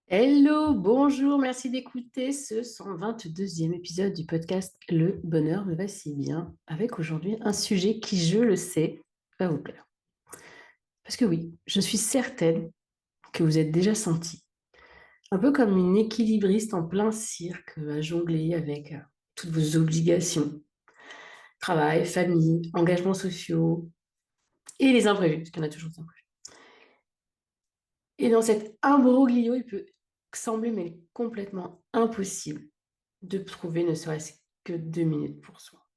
Hello, bonjour, merci d'écouter ce 122e épisode du podcast Le bonheur me va si bien, avec aujourd'hui un sujet qui, je le sais, va vous plaire. Parce que oui, je suis certaine que vous êtes déjà senti, un peu comme une équilibriste en plein cirque à jongler avec toutes vos obligations, travail, famille, engagements sociaux et les imprévus, parce qu'il y en a toujours des imprévus. Et dans cet imbroglio, il peut sembler mais complètement impossible de trouver ne serait-ce que 2 minutes pour soi.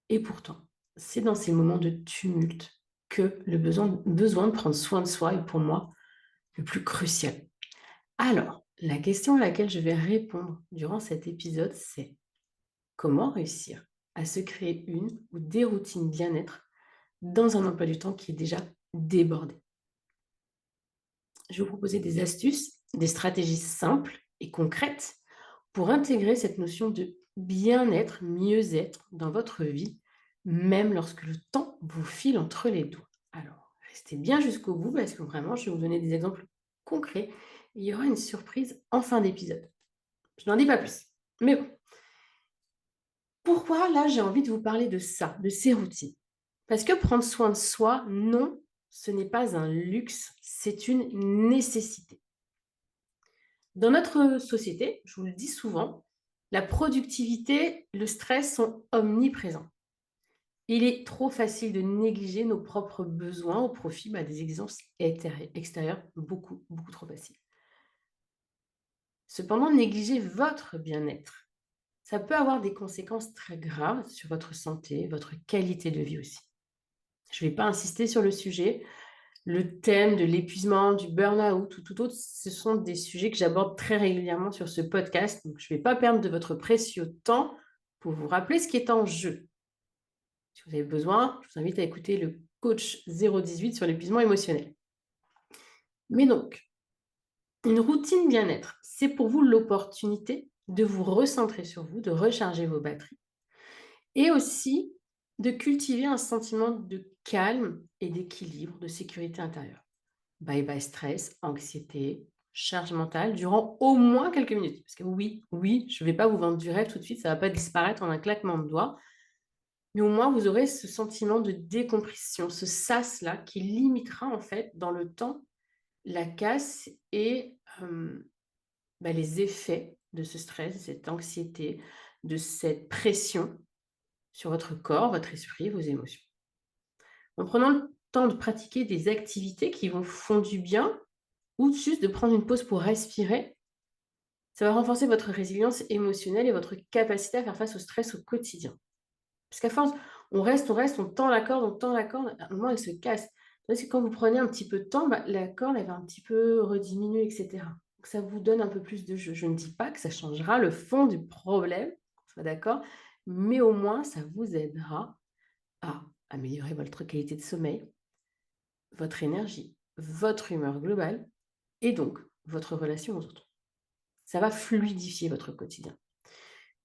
Et pourtant, c'est dans ces moments de tumulte que le besoin de prendre soin de soi est pour moi le plus crucial. Alors, la question à laquelle je vais répondre durant cet épisode, c'est comment réussir à se créer une ou des routines bien-être dans un emploi du temps qui est déjà débordé. Je vais vous proposer des astuces, des stratégies simples et concrètes pour intégrer cette notion de bien-être, mieux-être dans votre vie, même lorsque le temps vous file entre les doigts. Alors, restez bien jusqu'au bout parce que vraiment, je vais vous donner des exemples concrets. Et il y aura une surprise en fin d'épisode. Je n'en dis pas plus. Mais bon, pourquoi là j'ai envie de vous parler de ça, de ces routines? Parce que prendre soin de soi, non, ce n'est pas un luxe, c'est une nécessité. Dans notre société, je vous le dis souvent, la productivité, le stress sont omniprésents. Il est trop facile de négliger nos propres besoins au profit des exigences extérieures, beaucoup, beaucoup trop facile. Cependant, négliger votre bien-être, ça peut avoir des conséquences très graves sur votre santé, votre qualité de vie aussi. Je ne vais pas insister sur le sujet. Le thème de l'épuisement, du burn-out ou tout autre, ce sont des sujets que j'aborde très régulièrement sur ce podcast. Donc, je ne vais pas perdre de votre précieux temps pour vous rappeler ce qui est en jeu. Si vous avez besoin, je vous invite à écouter le coach 018 sur l'épuisement émotionnel. Mais donc, une routine bien-être, c'est pour vous l'opportunité de vous recentrer sur vous, de recharger vos batteries et aussi de cultiver un sentiment de calme et d'équilibre, de sécurité intérieure. Bye bye stress, anxiété, charge mentale durant au moins quelques minutes. Parce que oui, oui, je ne vais pas vous vendre du rêve tout de suite, ça ne va pas disparaître en un claquement de doigts. Mais au moins, vous aurez ce sentiment de décompression, ce sas-là qui limitera en fait dans le temps la casse et les effets de ce stress, de cette anxiété, de cette pression sur votre corps, votre esprit, vos émotions. En prenant le temps de pratiquer des activités qui vous font du bien ou juste de prendre une pause pour respirer, ça va renforcer votre résilience émotionnelle et votre capacité à faire face au stress au quotidien. Parce qu'à force, on tend on tend la corde, à un moment, elle se casse. Tandis que quand vous prenez un petit peu de temps, la corde, elle va un petit peu rediminuer, etc. Donc, ça vous donne un peu plus de jeu. Je ne dis pas que ça changera le fond du problème, qu'on soit d'accord, mais au moins, ça vous aidera à améliorer votre qualité de sommeil, votre énergie, votre humeur globale et donc votre relation aux autres. Ça va fluidifier votre quotidien.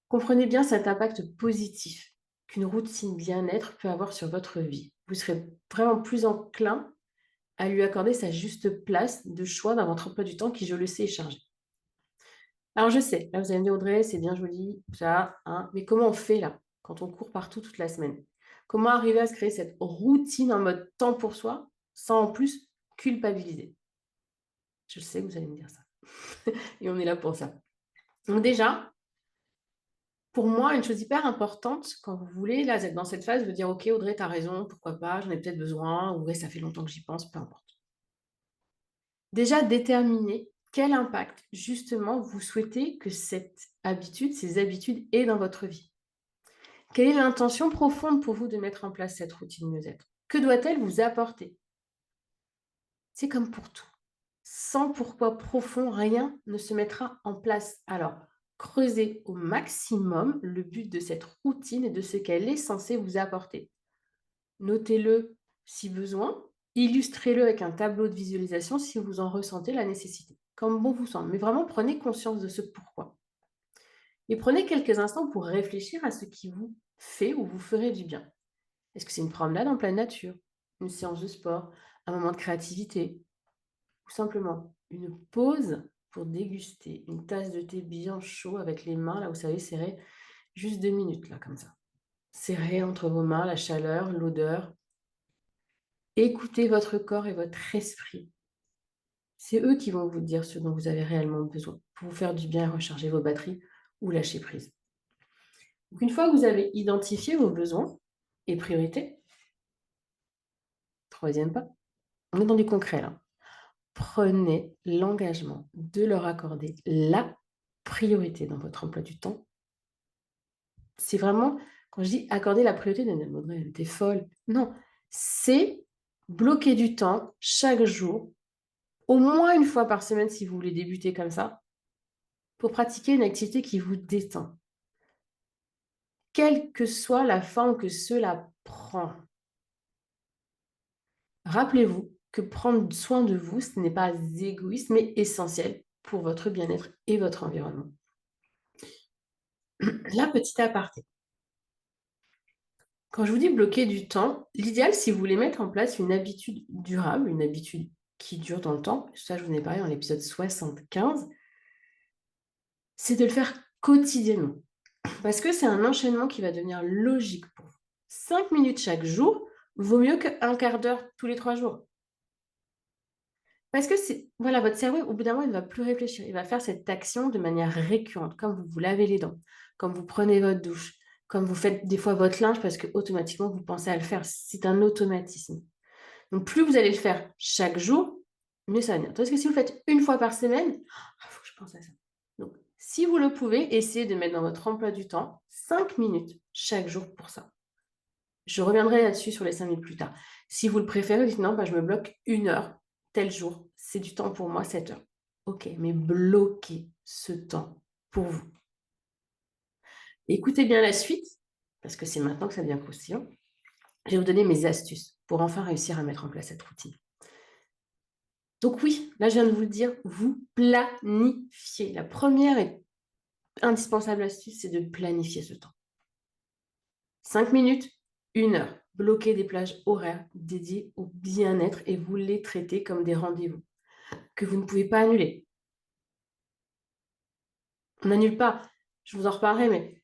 Comprenez bien cet impact positif qu'une routine bien-être peut avoir sur votre vie. Vous serez vraiment plus enclin à lui accorder sa juste place de choix dans votre emploi du temps qui, je le sais, est chargé. Alors je sais, là vous allez me dire Audrey, c'est bien joli, ça, hein, mais comment on fait là, quand on court partout toute la semaine? Comment arriver à se créer cette routine en mode temps pour soi, sans en plus culpabiliser? Je sais que vous allez me dire ça. Et on est là pour ça. Donc déjà, pour moi, une chose hyper importante, quand vous voulez, là, vous êtes dans cette phase, de dire, OK, Audrey, tu as raison, pourquoi pas, j'en ai peut-être besoin, ou ouais, ça fait longtemps que j'y pense, peu importe. Déjà, déterminer quel impact, justement, vous souhaitez que cette habitude, ces habitudes aient dans votre vie. Quelle est l'intention profonde pour vous de mettre en place cette routine mieux-être? Que doit-elle vous apporter? C'est comme pour tout. Sans pourquoi profond, rien ne se mettra en place. Alors, creusez au maximum le but de cette routine et de ce qu'elle est censée vous apporter. Notez-le si besoin, illustrez-le avec un tableau de visualisation si vous en ressentez la nécessité, comme bon vous semble. Mais vraiment, prenez conscience de ce pourquoi. Et prenez quelques instants pour réfléchir à ce qui vous fait ou vous ferait du bien. Est-ce que c'est une promenade en pleine nature, une séance de sport, un moment de créativité, ou simplement une pause pour déguster une tasse de thé bien chaud avec les mains, là, vous savez, serrées, juste 2 minutes, là, comme ça. Serrées entre vos mains, la chaleur, l'odeur. Écoutez votre corps et votre esprit. C'est eux qui vont vous dire ce dont vous avez réellement besoin pour vous faire du bien et recharger vos batteries ou lâcher prise. Donc, une fois que vous avez identifié vos besoins et priorités, troisième pas, on est dans du concret là. Prenez l'engagement de leur accorder la priorité dans votre emploi du temps. C'est vraiment, quand je dis accorder la priorité, Daniel Maudray, t'es folle. Non, c'est bloquer du temps chaque jour, au moins une fois par semaine si vous voulez débuter comme ça, pour pratiquer une activité qui vous détend, quelle que soit la forme que cela prend. Rappelez-vous que prendre soin de vous, ce n'est pas égoïste, mais essentiel pour votre bien-être et votre environnement. La petite aparté. Quand je vous dis bloquer du temps, l'idéal, si vous voulez mettre en place une habitude durable, une habitude qui dure dans le temps, ça je vous en ai parlé dans l'épisode 75, c'est de le faire quotidiennement. Parce que c'est un enchaînement qui va devenir logique pour vous. 5 minutes chaque jour vaut mieux qu'un quart d'heure tous les 3 jours. Parce que voilà, votre cerveau, au bout d'un moment, il ne va plus réfléchir. Il va faire cette action de manière récurrente, comme vous vous lavez les dents, comme vous prenez votre douche, comme vous faites des fois votre linge parce que automatiquement vous pensez à le faire. C'est un automatisme. Donc, plus vous allez le faire chaque jour, mieux ça va venir. Parce que si vous le faites une fois par semaine, il faut que je pense à ça. Donc, si vous le pouvez, essayez de mettre dans votre emploi du temps 5 minutes chaque jour pour ça. Je reviendrai là-dessus sur les 5 minutes plus tard. Si vous le préférez, dites non, je me bloque 1 heure, tel jour. C'est du temps pour moi, 7 heures. Ok, mais bloquez ce temps pour vous. Écoutez bien la suite, parce que c'est maintenant que ça devient croustillant. Je vais vous donner mes astuces pour enfin réussir à mettre en place cette routine. Donc oui, là je viens de vous le dire, vous planifiez. La première et indispensable astuce, c'est de planifier ce temps. 5 minutes, 1 heure. Bloquez des plages horaires dédiées au bien-être et vous les traitez comme des rendez-vous que vous ne pouvez pas annuler. On n'annule pas, je vous en reparlerai, mais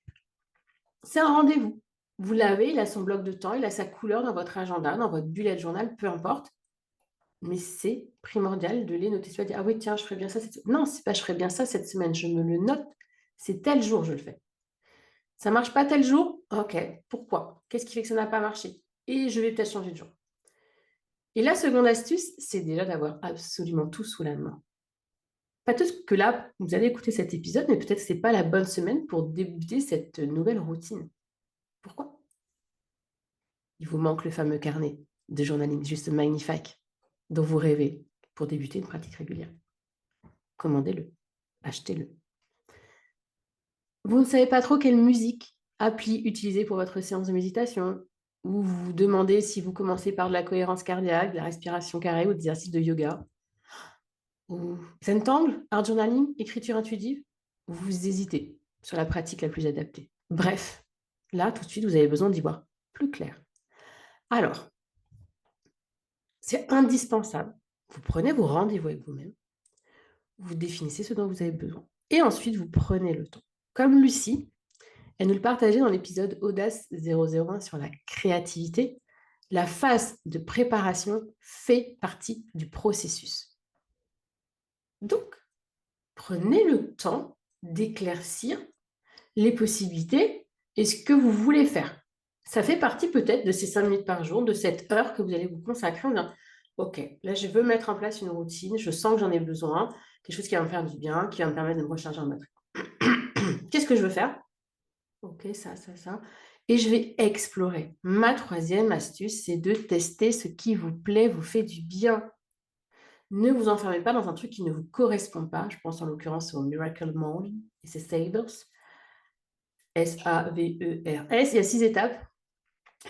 c'est un rendez-vous. Vous l'avez, il a son bloc de temps, il a sa couleur dans votre agenda, dans votre bullet journal, peu importe. Mais c'est primordial de les noter. Tu vas dire, ah oui, tiens, je ferai bien ça cette semaine. Non, c'est pas je ferai bien ça cette semaine, je me le note. C'est tel jour, je le fais. Ça ne marche pas tel jour? Ok, pourquoi? Qu'est-ce qui fait que ça n'a pas marché? Et je vais peut-être changer de jour. Et la seconde astuce, c'est déjà d'avoir absolument tout sous la main. Pas tout que là, vous allez écouter cet épisode, mais peut-être que ce n'est pas la bonne semaine pour débuter cette nouvelle routine. Pourquoi? Il vous manque le fameux carnet de journaling juste magnifique dont vous rêvez pour débuter une pratique régulière. Commandez-le, achetez-le. Vous ne savez pas trop quelle musique, appli utiliser pour votre séance de méditation, ou vous vous demandez si vous commencez par de la cohérence cardiaque, de la respiration carrée ou des exercices de yoga, ou Zentangle, art journaling, écriture intuitive, vous hésitez sur la pratique la plus adaptée. Bref, là, tout de suite, vous avez besoin d'y voir plus clair. Alors, c'est indispensable. Vous prenez vos rendez-vous avec vous-même, vous définissez ce dont vous avez besoin, et ensuite, vous prenez le temps. Comme Lucie, elle nous le partageait dans l'épisode Audace 001 sur la créativité, la phase de préparation fait partie du processus. Donc, prenez le temps d'éclaircir les possibilités et ce que vous voulez faire. Ça fait partie peut-être de ces 5 minutes par jour, de cette heure que vous allez vous consacrer en disant, OK, là, je veux mettre en place une routine, je sens que j'en ai besoin, quelque chose qui va me faire du bien, qui va me permettre de me recharger en batterie. Qu'est-ce que je veux faire? OK, ça. Et je vais explorer. Ma troisième astuce, c'est de tester ce qui vous plaît, vous fait du bien. Ne vous enfermez pas dans un truc qui ne vous correspond pas. Je pense en l'occurrence au Miracle Morning et c'est Savers. S-A-V-E-R-S. Il y a 6 étapes.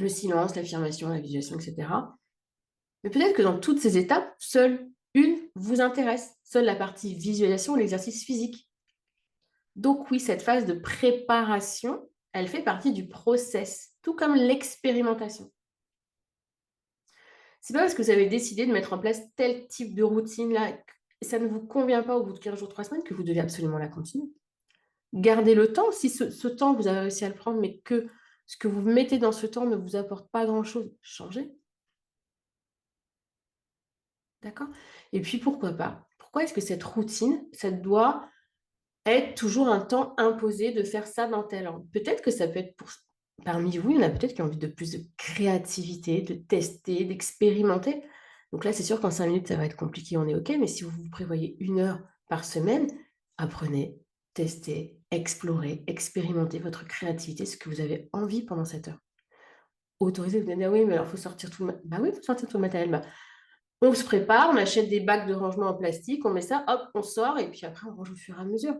Le silence, l'affirmation, la visualisation, etc. Mais peut-être que dans toutes ces étapes, seule une vous intéresse. Seule la partie visualisation ou l'exercice physique. Donc oui, cette phase de préparation, elle fait partie du process, tout comme l'expérimentation. C'est pas parce que vous avez décidé de mettre en place tel type de routine là ça ne vous convient pas au bout de 15 jours, 3 semaines, que vous devez absolument la continuer. Gardez le temps. Si ce temps, vous avez réussi à le prendre, mais que ce que vous mettez dans ce temps ne vous apporte pas grand-chose, changez. D'accord? Et puis pourquoi pas? Pourquoi est-ce que cette routine, ça doit être toujours un temps imposé de faire ça dans tel ordre? Peut-être que ça peut être pour parmi vous, il y en a peut-être qui ont envie de plus de créativité, de tester, d'expérimenter. Donc là, c'est sûr qu'en 5 minutes, ça va être compliqué, on est OK, mais si vous vous prévoyez 1 heure par semaine, apprenez, testez, explorez, expérimentez votre créativité, ce que vous avez envie pendant cette heure. Autorisez, vous allez dire: «Oui, mais alors il faut sortir tout le bah oui, il faut sortir tout le matériel». Bah, on se prépare, on achète des bacs de rangement en plastique, on met ça, hop, on sort et puis après on range au fur et à mesure.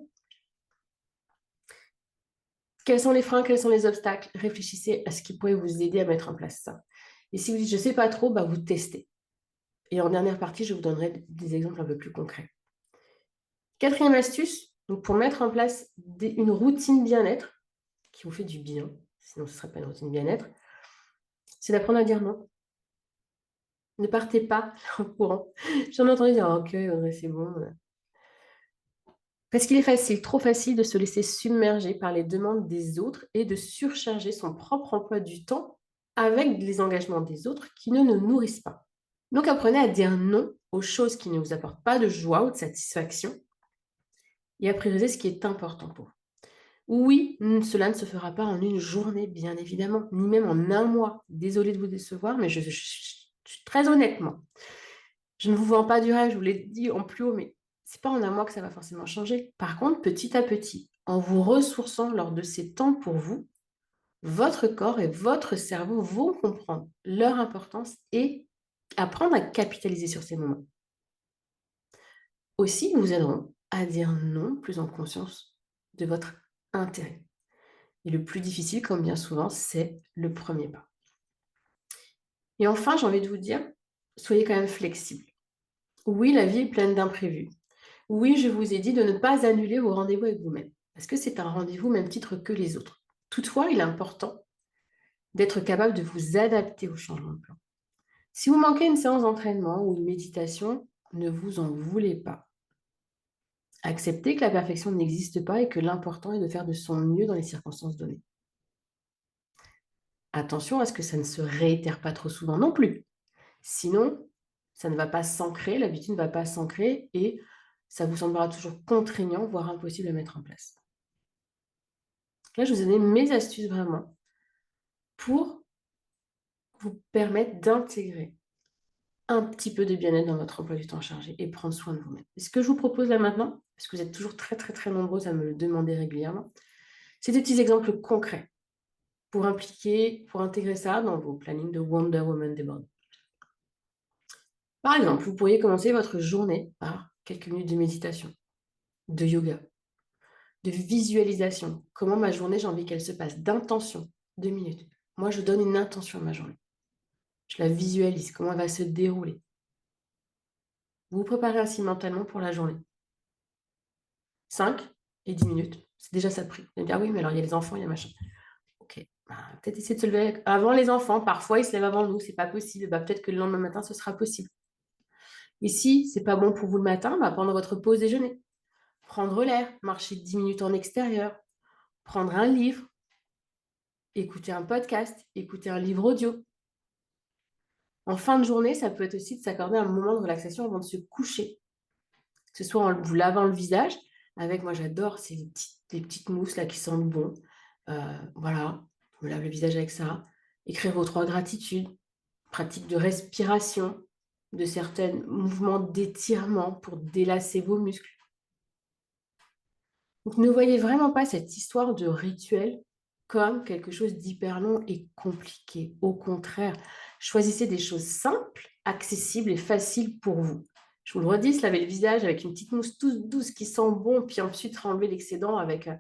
Quels sont les freins? Quels sont les obstacles? Réfléchissez à ce qui pourrait vous aider à mettre en place ça. Et si vous dites: «Je ne sais pas trop», bah, vous testez. Et en dernière partie, je vous donnerai des exemples un peu plus concrets. 4e astuce, donc pour mettre en place une routine bien-être qui vous fait du bien, sinon ce ne serait pas une routine bien-être, c'est d'apprendre à dire non. Ne partez pas en courant. J'en ai entendu dire: «Ah OK, ouais, c'est bon». Parce qu'il est facile, trop facile de se laisser submerger par les demandes des autres et de surcharger son propre emploi du temps avec les engagements des autres qui ne nous nourrissent pas. Donc apprenez à dire non aux choses qui ne vous apportent pas de joie ou de satisfaction et à prioriser ce qui est important pour vous. Oui, cela ne se fera pas en une journée, bien évidemment, ni même en un mois. Désolée de vous décevoir, mais très honnêtement, je ne vous vends pas du rêve, je vous l'ai dit en plus haut, mais c'est pas en un mois que ça va forcément changer. Par contre, petit à petit, en vous ressourçant lors de ces temps pour vous, votre corps et votre cerveau vont comprendre leur importance et apprendre à capitaliser sur ces moments. Aussi, ils vous aideront à dire non plus en conscience de votre intérêt. Et le plus difficile, comme bien souvent, c'est le premier pas. Et enfin, j'ai envie de vous dire, soyez quand même flexible. Oui, la vie est pleine d'imprévus. Oui, je vous ai dit de ne pas annuler vos rendez-vous avec vous-même, parce que c'est un rendez-vous au même titre que les autres. Toutefois, il est important d'être capable de vous adapter au changement de plan. Si vous manquez une séance d'entraînement ou une méditation, ne vous en voulez pas. Acceptez que la perfection n'existe pas et que l'important est de faire de son mieux dans les circonstances données. Attention à ce que ça ne se réitère pas trop souvent non plus. Sinon, ça ne va pas s'ancrer, l'habitude ne va pas s'ancrer et ça vous semblera toujours contraignant, voire impossible à mettre en place. Là, je vous ai donné mes astuces vraiment pour vous permettre d'intégrer un petit peu de bien-être dans votre emploi du temps chargé et prendre soin de vous-même. Et ce que je vous propose là maintenant, parce que vous êtes toujours très, très, très nombreux à me le demander régulièrement, c'est des petits exemples concrets pour impliquer, pour intégrer ça dans vos plannings de Wonder Woman débordés. Par exemple, vous pourriez commencer votre journée par quelques minutes de méditation, de yoga, de visualisation. Comment ma journée, j'ai envie qu'elle se passe, d'intention, 2 minutes. Moi, je donne une intention à ma journée. Je la visualise, comment elle va se dérouler. Vous vous préparez ainsi mentalement pour la journée. 5 et 10 minutes, c'est déjà ça de prix. Vous allez me dire: «Oui, mais alors il y a les enfants, il y a machin». OK, bah, peut-être essayer de se lever avant les enfants. Parfois, ils se lèvent avant nous, c'est pas possible. Bah, peut-être que le lendemain matin, ce sera possible. Et si c'est pas bon pour vous le matin, bah, pendant votre pause déjeuner, prendre l'air, marcher 10 minutes en extérieur, prendre un livre, écouter un podcast, écouter un livre audio. En fin de journée, ça peut être aussi de s'accorder un moment de relaxation avant de se coucher. Que ce soit en vous lavant le visage avec, moi j'adore, c'est des petites mousses là qui sentent bon. Voilà, je me lave le visage avec ça. Écrire vos 3 gratitudes, pratique de respiration, de certains mouvements d'étirement pour délasser vos muscles. Donc ne voyez vraiment pas cette histoire de rituel comme quelque chose d'hyper long et compliqué. Au contraire, choisissez des choses simples, accessibles et faciles pour vous. Je vous le redis, se laver le visage avec une petite mousse toute douce qui sent bon, puis ensuite enlever l'excédent avec un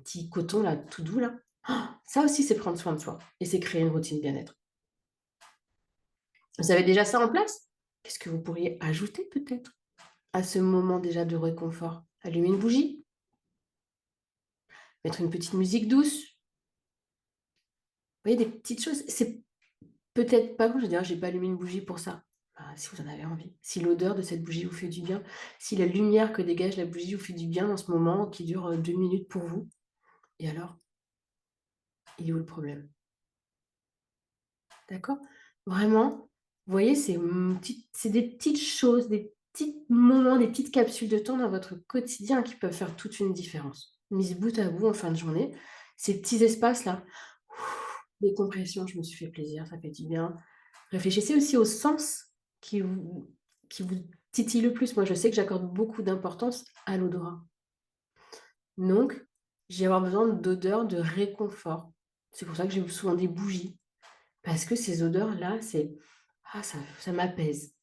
petit coton là, tout doux là. Ça aussi, c'est prendre soin de soi et c'est créer une routine bien-être. Vous avez déjà ça en place? Qu'est-ce que vous pourriez ajouter peut-être à ce moment déjà de réconfort? Allumer une bougie? Mettre une petite musique douce? Vous voyez, des petites choses, c'est peut-être pas bon, je vais dire: «J'ai pas allumé une bougie pour ça». Bah, si vous en avez envie. Si l'odeur de cette bougie vous fait du bien, si la lumière que dégage la bougie vous fait du bien en ce moment, qui dure, 2 minutes pour vous, et alors? Il est où le problème? D'accord? Vraiment, vous voyez, c'est des petites choses, des petits moments, des petites capsules de temps dans votre quotidien qui peuvent faire toute une différence. Mises bout à bout en fin de journée, ces petits espaces-là, décompression, je me suis fait plaisir, ça fait du bien. Réfléchissez aussi aux sens qui vous qui vous titillent le plus. Moi, je sais que j'accorde beaucoup d'importance à l'odorat. Donc, je vais avoir besoin d'odeurs de réconfort. C'est pour ça que j'ai souvent des bougies. Parce que ces odeurs-là, ça m'apaise.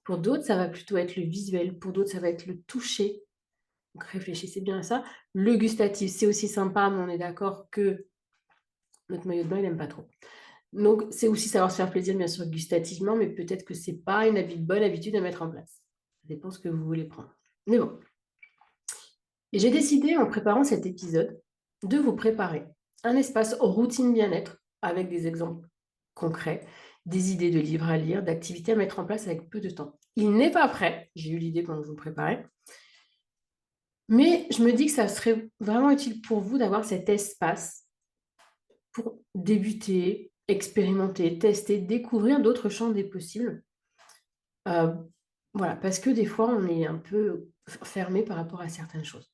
Pour d'autres, ça va plutôt être le visuel, pour d'autres, ça va être le toucher. Donc réfléchissez bien à ça. Le gustatif, c'est aussi sympa, mais on est d'accord que notre maillot de bain, il aime pas trop. Donc c'est aussi savoir se faire plaisir, bien sûr, gustativement, mais peut-être que c'est pas une bonne habitude à mettre en place. Ça dépend ce que vous voulez prendre. Mais bon. Et j'ai décidé, en préparant cet épisode, de vous préparer un espace routine bien-être avec des exemples concrets, des idées de livres à lire, d'activités à mettre en place avec peu de temps. Il n'est pas prêt, j'ai eu l'idée pendant que je vous préparais, mais je me dis que ça serait vraiment utile pour vous d'avoir cet espace pour débuter, expérimenter, tester, découvrir d'autres champs des possibles. Euh, voilà, parce que des fois, on est un peu fermé par rapport à certaines choses.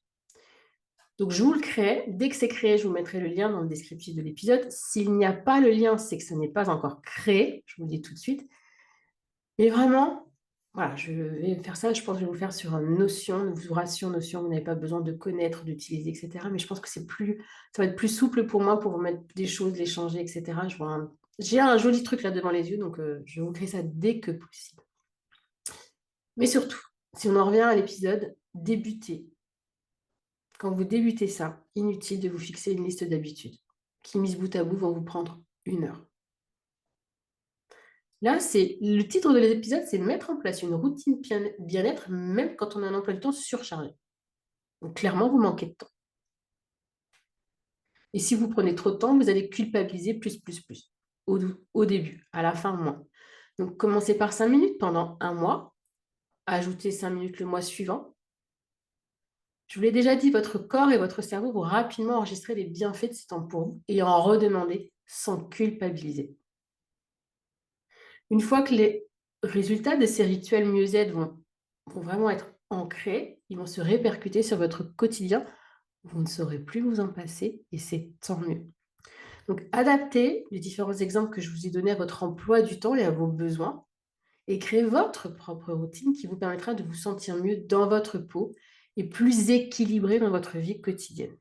Donc, je vous le crée. Dès que c'est créé, je vous mettrai le lien dans le descriptif de l'épisode. S'il n'y a pas le lien, c'est que ce n'est pas encore créé. Je vous le dis tout de suite. Mais vraiment, voilà, je vais faire ça. Je pense que je vais vous le faire sur Notion. Ne vous rassure, Notion, vous n'avez pas besoin de connaître, d'utiliser, etc. Mais je pense que ça va être plus souple pour moi pour vous mettre des choses, les changer, etc. J'ai un joli truc là devant les yeux, donc je vais vous créer ça dès que possible. Mais surtout, si on en revient à l'épisode, débutez. Quand vous débutez ça, inutile de vous fixer une liste d'habitudes qui, mises bout à bout, vont vous prendre 1 heure. Là, c'est le titre de l'épisode, c'est de mettre en place une routine bien-être, même quand on a un emploi du temps surchargé. Donc, clairement, vous manquez de temps. Et si vous prenez trop de temps, vous allez culpabiliser plus au début, à la fin, moins. Donc, commencez par 5 minutes pendant un mois, ajoutez 5 minutes le mois suivant. Je vous l'ai déjà dit, votre corps et votre cerveau vont rapidement enregistrer les bienfaits de ces temps pour vous et en redemander sans culpabiliser. Une fois que les résultats de ces rituels mieux-être vont vraiment être ancrés, ils vont se répercuter sur votre quotidien, vous ne saurez plus vous en passer et c'est tant mieux. Donc, adaptez les différents exemples que je vous ai donnés à votre emploi du temps et à vos besoins et créez votre propre routine qui vous permettra de vous sentir mieux dans votre peau et plus équilibré dans votre vie quotidienne.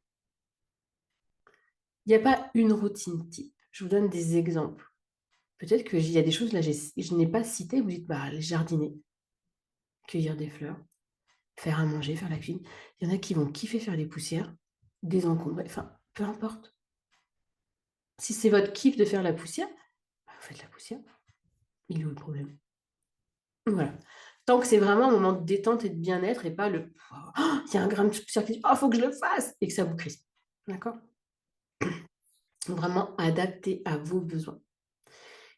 Il n'y a pas une routine type. Je vous donne des exemples. Peut-être qu'il y a des choses là, je n'ai pas cité, vous dites, bah, jardiner, cueillir des fleurs, faire à manger, faire la cuisine. Il y en a qui vont kiffer faire les poussières, désencombrer, enfin, peu importe. Si c'est votre kiff de faire la poussière, bah, vous faites la poussière. Il est où le problème? Voilà. Tant que c'est vraiment un moment de détente et de bien-être et pas «Oh, il y a un grain de poussière qui dit: "Oh, faut que je le fasse!" et que ça vous crispe. D'accord? Vraiment adapté à vos besoins.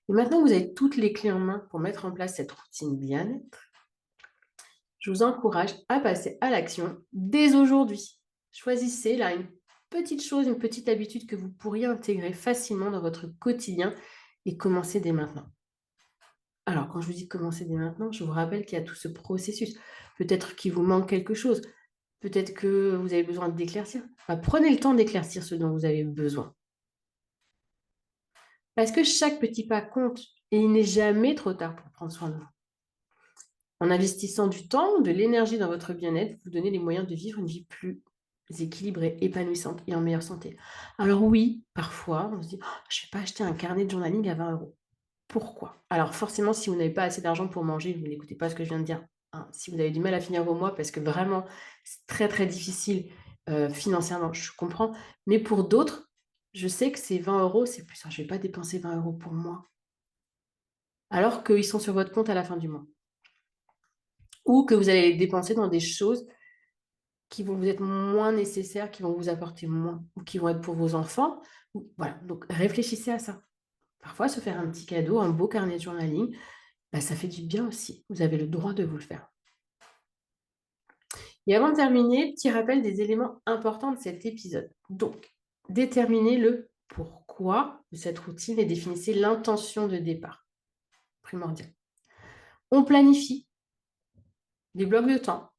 Et maintenant que vous avez toutes les clés en main pour mettre en place cette routine bien-être, je vous encourage à passer à l'action dès aujourd'hui. Choisissez là une petite chose, une petite habitude que vous pourriez intégrer facilement dans votre quotidien et commencez dès maintenant. Alors, quand je vous dis commencer dès maintenant, je vous rappelle qu'il y a tout ce processus. Peut-être qu'il vous manque quelque chose. Peut-être que vous avez besoin d'éclaircir. Bah, prenez le temps d'éclaircir ce dont vous avez besoin. Parce que chaque petit pas compte et il n'est jamais trop tard pour prendre soin de vous. En investissant du temps, de l'énergie dans votre bien-être, vous vous donnez les moyens de vivre une vie plus équilibrée, épanouissante et en meilleure santé. Alors oui, parfois, on se dit: «Oh, je ne vais pas acheter un carnet de journaling à 20 €. Pourquoi? Alors forcément, si vous n'avez pas assez d'argent pour manger, vous n'écoutez pas ce que je viens de dire, hein. Si vous avez du mal à finir vos mois parce que vraiment c'est très, très difficile, financièrement, je comprends. Mais pour d'autres, je sais que ces 20 €, c'est plus: «Ah, je ne vais pas dépenser 20 € pour moi», alors qu'ils sont sur votre compte à la fin du mois. Ou que vous allez les dépenser dans des choses qui vont vous être moins nécessaires, qui vont vous apporter moins ou qui vont être pour vos enfants ou voilà, donc réfléchissez à ça. Parfois, se faire un petit cadeau, un beau carnet de journaling, bah, ça fait du bien aussi. Vous avez le droit de vous le faire. Et avant de terminer, petit rappel des éléments importants de cet épisode. Donc, déterminez le pourquoi de cette routine et définissez l'intention de départ, primordial. On planifie des blocs de temps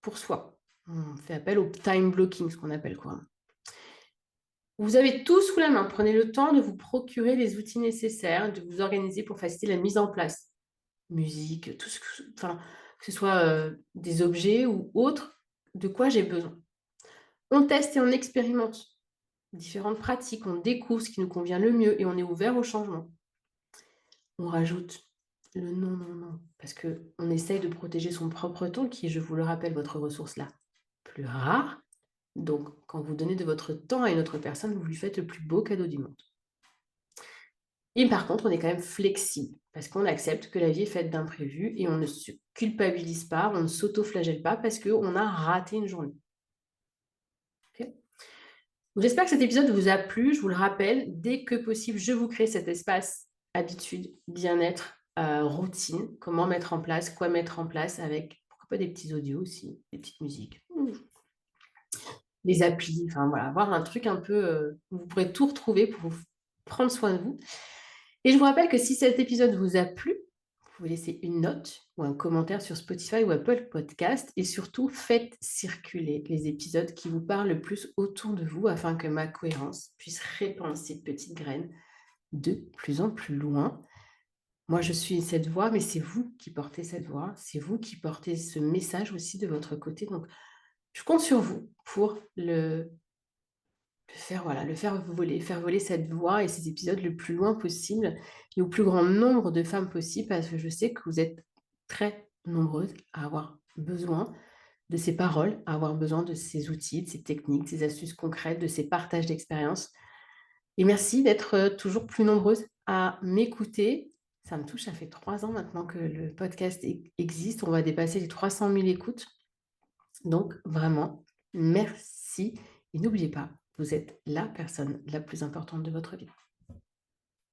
pour soi. On fait appel au time blocking, ce qu'on appelle quoi. Vous avez tout sous la main. Prenez le temps de vous procurer les outils nécessaires, de vous organiser pour faciliter la mise en place. Musique, tout ce que, enfin, que ce soit des objets ou autres, de quoi j'ai besoin. On teste et on expérimente différentes pratiques, on découvre ce qui nous convient le mieux et on est ouvert au changement. On rajoute le non, non, non, parce qu'on essaye de protéger son propre temps, qui est, je vous le rappelle, votre ressource là, plus rare. Donc, quand vous donnez de votre temps à une autre personne, vous lui faites le plus beau cadeau du monde. Et par contre, on est quand même flexible, parce qu'on accepte que la vie est faite d'imprévus et on ne se culpabilise pas, on ne s'auto-flagelle pas parce qu'on a raté une journée. Ok. Donc, j'espère que cet épisode vous a plu. Je vous le rappelle, dès que possible, je vous crée cet espace habitude, bien-être, routine, comment mettre en place, quoi mettre en place avec, pourquoi pas des petits audios aussi, des petites musiques, des applis, enfin voilà, avoir un truc un peu, où vous pourrez tout retrouver pour vous prendre soin de vous. Et je vous rappelle que si cet épisode vous a plu, vous pouvez laisser une note ou un commentaire sur Spotify ou Apple Podcast et surtout faites circuler les épisodes qui vous parlent le plus autour de vous afin que ma cohérence puisse répandre ces petites graines de plus en plus loin. Moi, je suis cette voix, mais c'est vous qui portez cette voix, c'est vous qui portez ce message aussi de votre côté. Donc, je compte sur vous pour faire voler cette voix et ces épisodes le plus loin possible et au plus grand nombre de femmes possible, parce que je sais que vous êtes très nombreuses à avoir besoin de ces paroles, à avoir besoin de ces outils, de ces techniques, de ces astuces concrètes, de ces partages d'expériences. Et merci d'être toujours plus nombreuses à m'écouter. Ça me touche, ça fait 3 ans maintenant que le podcast existe. On va dépasser les 300 000 écoutes. Donc, vraiment, merci. Et n'oubliez pas, vous êtes la personne la plus importante de votre vie.